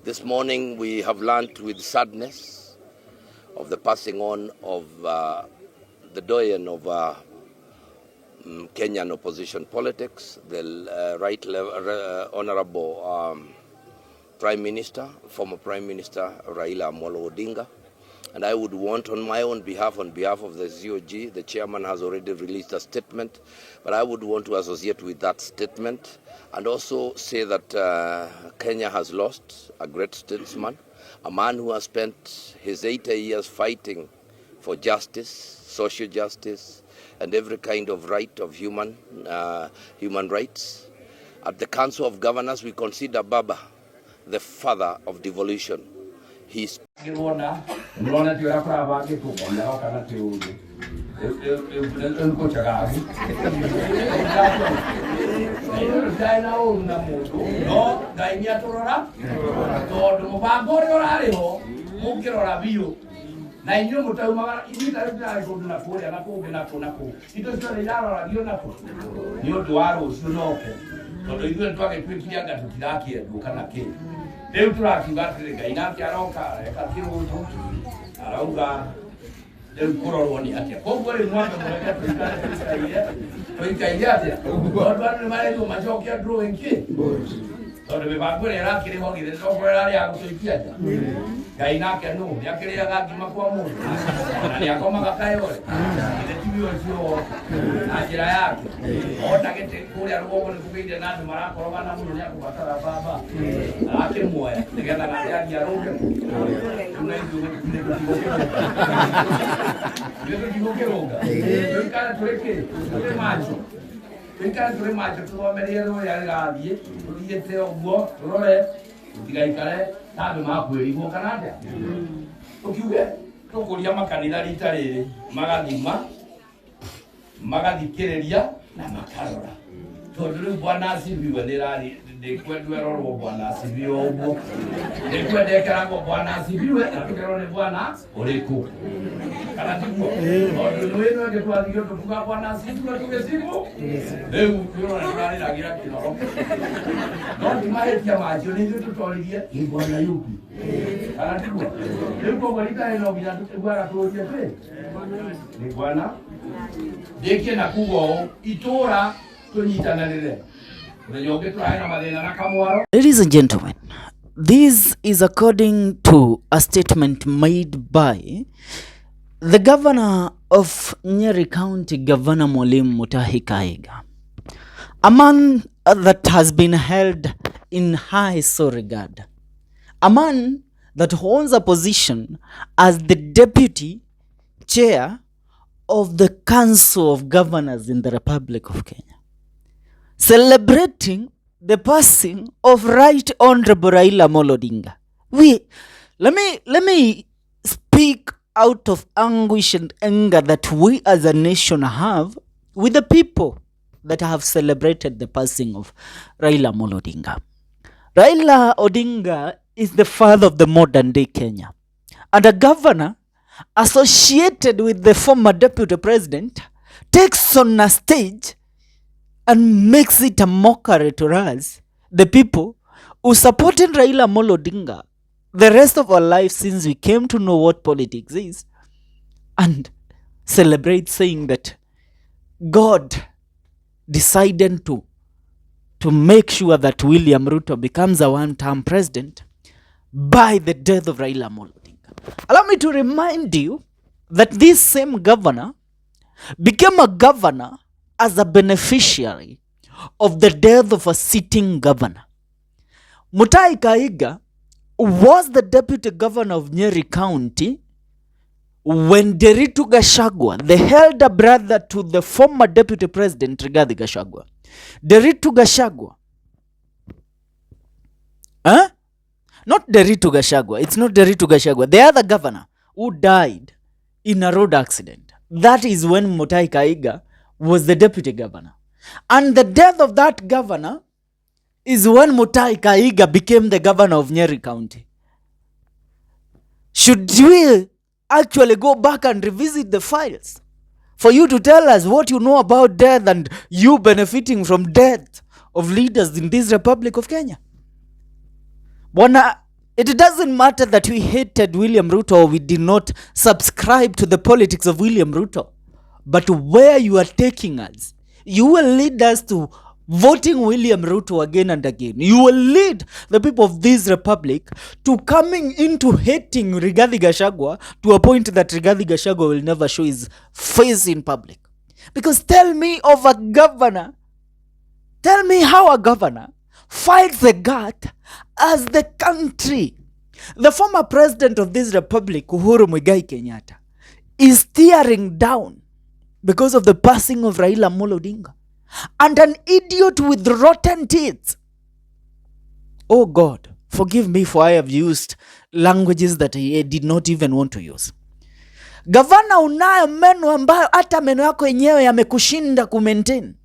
This morning we have learnt with sadness of the passing on of the doyen of Kenyan opposition politics, the Honorable Prime Minister, former Prime Minister Raila Odinga. And I would want on my own behalf, on behalf of the COG, the chairman has already released a statement, but I would want to associate with that statement and also say that Kenya has lost a great statesman, a man who has spent his 80 years fighting for justice, social justice, and every kind of right of human rights. At the Council of Governors, we consider Baba the father of devolution. He's na inyo mutaumaga ibita rutari kundu na kuria na kungi na kunako ito cio ni yarora dio nako ni undu wa rucio noke tondu ithuĩ twagĩtwĩkire anga tũtirakĩendwo kana kĩ rĩu tũrakiuga atĩrĩ Ngai nake aroka eka kĩũndũ arauga rĩu kũrorwo nĩ atĩa koguo rĩu mwaka mũreke tũikaire atĩa tondũ andũ nĩmarendwo macokia drawing kĩ tondũ mĩbango ĩrĩa ĩrakĩrĩ ho githĩ toguo ĩrarĩ ya gũtũikia nja Ngai nake no nĩakĩrĩaga ngima kwa mũndũ na nĩakomaga kayore githĩ tiwe ũcio na njĩra yake ona gĩtĩ kũrĩa rũgongo nĩkũgĩire na andũ marakorogana mũno nĩakũbatara baba arakĩmuoya nĩgetha ng'athi arũge tũtigũkĩrũnga tũikare tũrĩ macho tũikare tũrĩ macho tũthomerie rũrĩa rĩgathiĩ tũthiĩte ũguo tũrore tũtigaikare ta andũ makwĩrigwo kana atĩa tũkiuge tũkũria makanitha rita rĩrĩ magathima magathikĩrĩria na makarora tondũ rĩu bwana asifiwe ndĩkwendwo ĩrorwo bwana asifiwe ũguo ndĩkwenda ĩkeragwo bwana asifiwe na tũkerwo nĩ bwana ũrĩkũ kana tiguo tondũ nĩwĩno ĩngĩ twathigire tũtuga bwana asifiwe tũgĩcimũ rĩu tũrona tũrarĩragĩra kĩroro no timahĩtia macio nĩ ithuĩ tũtoririe nĩ bwana yupi kana tiguo rĩu koguo rita ĩno nginya tũtiguaga tũũrie twĩ nĩ bwana ndĩkie na kuga ũũ itũũra tũnyitananĩre. Ladies and gentlemen, this is according to a statement made by the governor of Nyeri County, Governor Mutahi Kahiga, a man that has been held in high regard, a man that holds a position as the deputy chair of the Council of Governors in the Republic of Kenya, celebrating the passing of Right Honorable Raila Odinga. Let me speak out of anguish and anger that we as a nation have with the people that have celebrated the passing of Raila Odinga. Raila Odinga is the father of the modern day Kenya, and a governor associated with the former deputy president takes on a stage and makes it a mockery to us, the people who supported Raila Odinga the rest of our life since we came to know what politics is, and celebrate saying that God decided to make sure that William Ruto becomes a one-term president by the death of Raila Odinga. Allow me to remind you that this same governor became a governor as a beneficiary of the death of a sitting governor. Mutahi Kahiga was the deputy governor of Nyeri County when Gachagua, the elder brother to the former deputy president Rigathi Gachagua, Gachagua, not Gachagua, it's not Gachagua, the other governor who died in a road accident. That is when Mutahi Kahiga was the deputy governor. And the death of that governor is when Mutahi Kahiga became the governor of Nyeri County. Should we actually go back and revisit the files for you to tell us what you know about death and you benefiting from death of leaders in this Republic of Kenya? Bwana It doesn't matter that we hated William Ruto or we did not subscribe to the politics of William Ruto. But where you are taking us, you will lead us to voting William Ruto again and again. You will lead the people of this republic to coming into hating Rigathi Gachagua to a point that Rigathi Gachagua will never show his face in public. Because tell me of a governor, tell me how a governor fights the gut as the country. The former president of this republic, Uhuru Muigai Kenyatta, is tearing down because of the passing of Raila Odinga. And an idiot with rotten teeth. Oh God, forgive me for I have used languages that I did not even want to use. Gavana, unayo meno ambayo hata meno yako yenyewe yamekushinda kumaintain.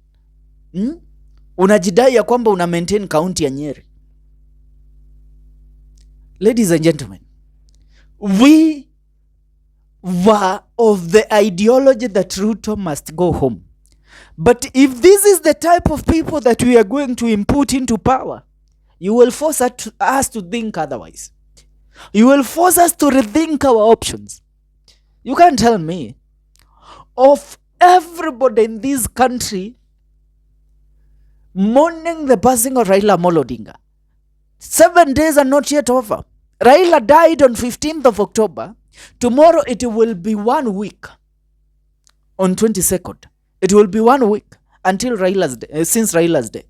Unajidai ya kwamba una maintain county ya Nyeri. Ladies and gentlemen, we were of the ideology that Ruto must go home. But if this is the type of people that we are going to input into power, you will force us to think otherwise. You will force us to rethink our options. You can't tell me of everybody in this country mourning the passing of Raila Odinga. 7 days are not yet over. Raila died on 15th of October. Tomorrow it will be 1 week. On 22nd. It will be 1 week until since Raila's death.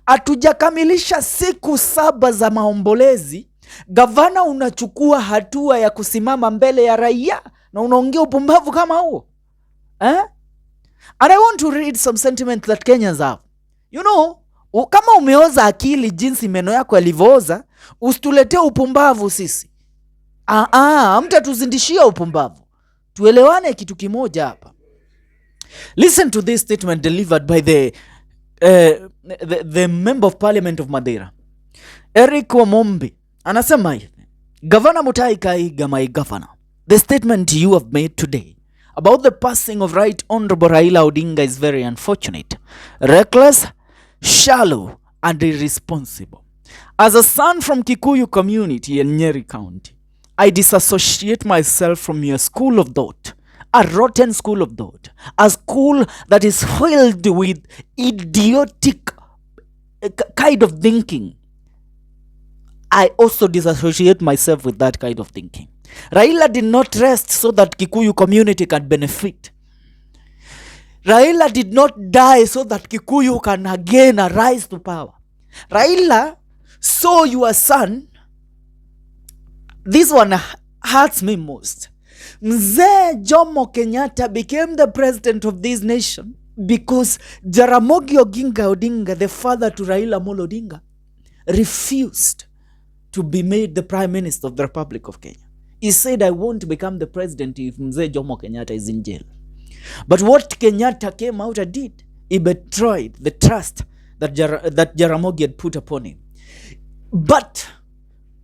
Hatujakamilisha siku 7 za maombolezi. Gavana unachukua hatua ya kusimama mbele ya raia na unaongea upumbavu kama huo. And I want to read some sentiments that Kenyans have. You know, kama umeoza akili jinsi meno yako yalivooza, usituletee upumbavu sisi. Mtatuzindishia upumbavu. Tuelewane kitu kimoja hapa. Listen to this statement delivered by the member of parliament of Madeira, Eric Wamombi. Anasema hivi: Gov Mutahi Kahiga, my governor, the statement you have made today about the passing of Right Honorable Raila Odinga is very unfortunate, reckless, shallow, and irresponsible. As a son from Kikuyu community in Nyeri County, I disassociate myself from your school of thought. A rotten school of thought. A school that is filled with idiotic kind of thinking. I also disassociate myself with that kind of thinking. Raila did not rest so that Kikuyu community can benefit. Raila did not die so that Kikuyu can again arise to power. Raila saw your son. This one hurts me most. Mzee Jomo Kenyatta became the president of this nation because Jaramogi Oginga Odinga, the father to Raila Odinga, refused to be made the prime minister of the Republic of Kenya. He said, I won't become the president if Mzee Jomo Kenyatta is in jail. But what Kenyatta came out and did, he betrayed the trust that Jaramogi had put upon him. But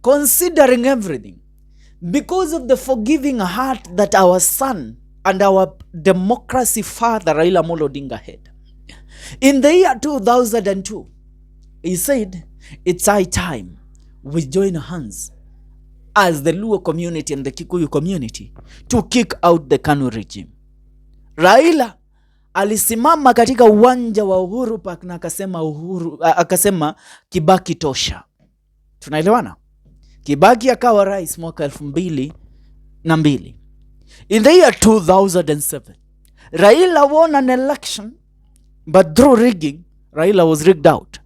considering everything, because of the forgiving heart that our son and our democracy father Raila Odinga had, in the year 2002, he said, it's high time we join hands as the Luo community and the Kikuyu community to kick out the KANU regime. Raila alisimama katika uwanja wa Uhuru Park na akasema Kibaki tosha. Tunaelewana? Kibaki akawa rais mwaka 2002. In the year 2007, Raila won an election, but through rigging, Raila was rigged out.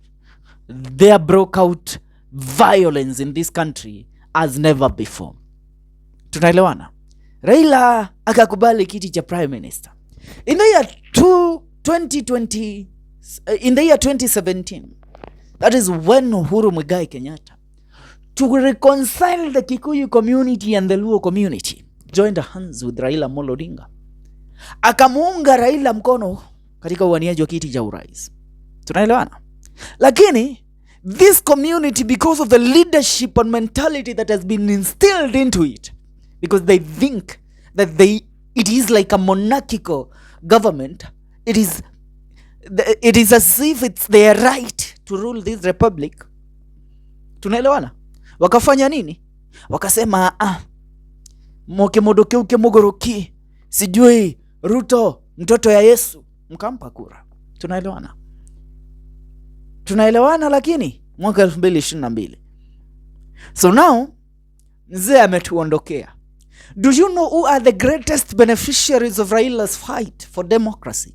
There broke out violence in this country as never before. Tunaelewana? Raila akakubali kiti cha prime minister. In the year 2017, that is when Uhuru Muigai Kenyatta, to reconcile the Kikuyu community and the Luo community, joined hands with Raila Odinga. Akamuunga Raila mkono katika uaniaji wa kiti cha urais. Tunaelewana? Lakini this community, because of the leadership and mentality that has been instilled into it, because they think that it is like a monarchical government, it is as if it's their right to rule this republic. Tunaelewana? Wakafanya nini? wakasema moke modoke uke mogoroki, sijui Ruto mtoto ya Yesu, mkampa kura. Tunaelewana lakini mwaka 2022. So now mzee ametuondokea. Do you know who are the greatest beneficiaries of Raila's fight for democracy?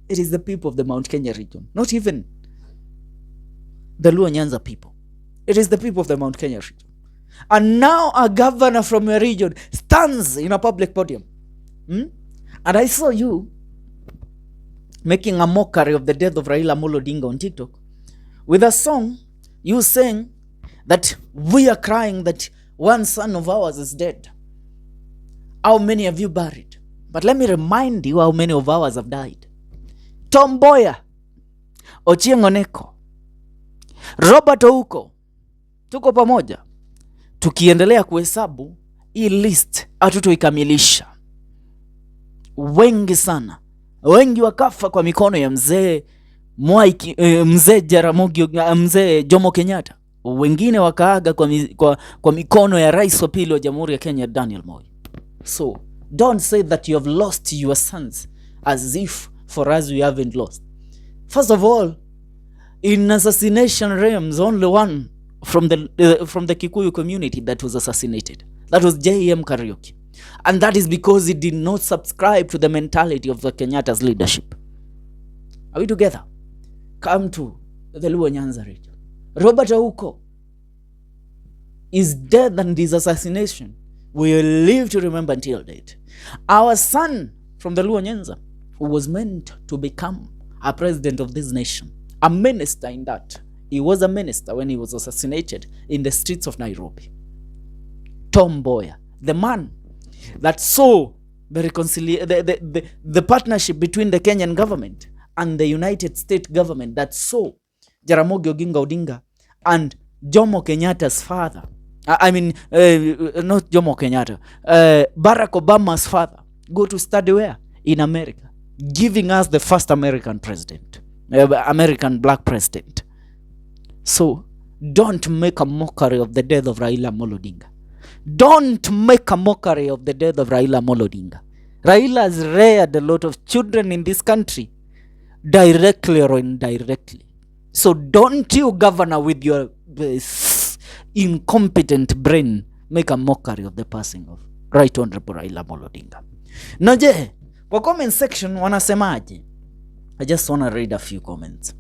It is the people of the Mount Kenya region, not even the Luo Nyanza people. It is the people of the Mount Kenya region. And now a governor from your region stands in a public podium. And I saw you making a mockery of the death of Raila Odinga on TikTok with a song. You saying that we are crying that one son of ours is dead. How many have you buried? But let me remind you how many of ours have died. Tom Mboya, Ochieng Oneko, Robert Ouko, tuko pamoja. Tukiendelea kuhesabu hii list hatutoikamilisha. Wengi sana, wengi wakafa kwa mikono ya mzee mzee Jaramogi, mzee Jomo Kenyatta. Wengine wakaaga kwa mikono ya rais wa pili wa Jamhuri ya Kenya, Daniel Moi. So don't say that you have lost your sons as if for us we haven't lost. First of all, in assassination realms, only one from the Kikuyu community that was assassinated. That was J.M. Kariuki. And that is because he did not subscribe to the mentality of the Kenyatta's leadership. Are we together? Come to the Luo Nyanza region. Robert Ouko is dead, and his assassination we will live to remember until date. Our son from the Luo Nyanza, who was meant to become a president of this nation, a minister in that. He was a minister when he was assassinated in the streets of Nairobi. Tom Mboya, the man that saw the partnership between the Kenyan government and the United States government, that saw Jaramogi Oginga Odinga and Jomo Kenyatta's father. Not Jomo Kenyatta. Barack Obama's father go to study where? In America. Giving us the first American president. American black president. So, don't make a mockery of the death of Raila Odinga. Don't make a mockery of the death of Raila Odinga. Raila has reared a lot of children in this country, directly or indirectly. So don't you, governor, with your incompetent brain, make a mockery of the passing of Right Honorable Raila Odinga. Na je, kwa comment section wanasemaje? I just want to read a few comments.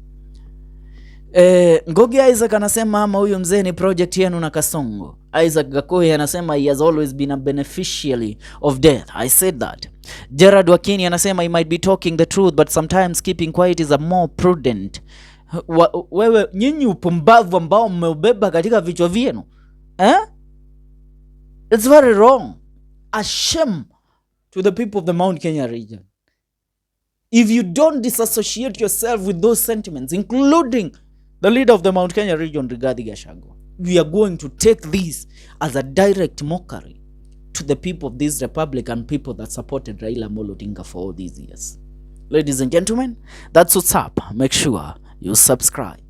Ngogi Isaac anasema ama huyo mzee ni project yenu na Kasongo. Isaac Gakoye anasema he has always been a beneficiary of death. I said that. Gerard Wakini anasema he might be talking the truth but sometimes keeping quiet is a more prudent. Wewe nyinyi upumbavu ambao mmeubeba katika vichwa vyenu. It's very wrong. A shame to the people of the Mount Kenya region. If you don't disassociate yourself with those sentiments, including the leader of the Mount Kenya region, Rigathi Gachagua, we are going to take this as a direct mockery to the people of this republic and people that supported Raila Odinga for all these years. Ladies and gentlemen, that's what's up. Make sure you subscribe.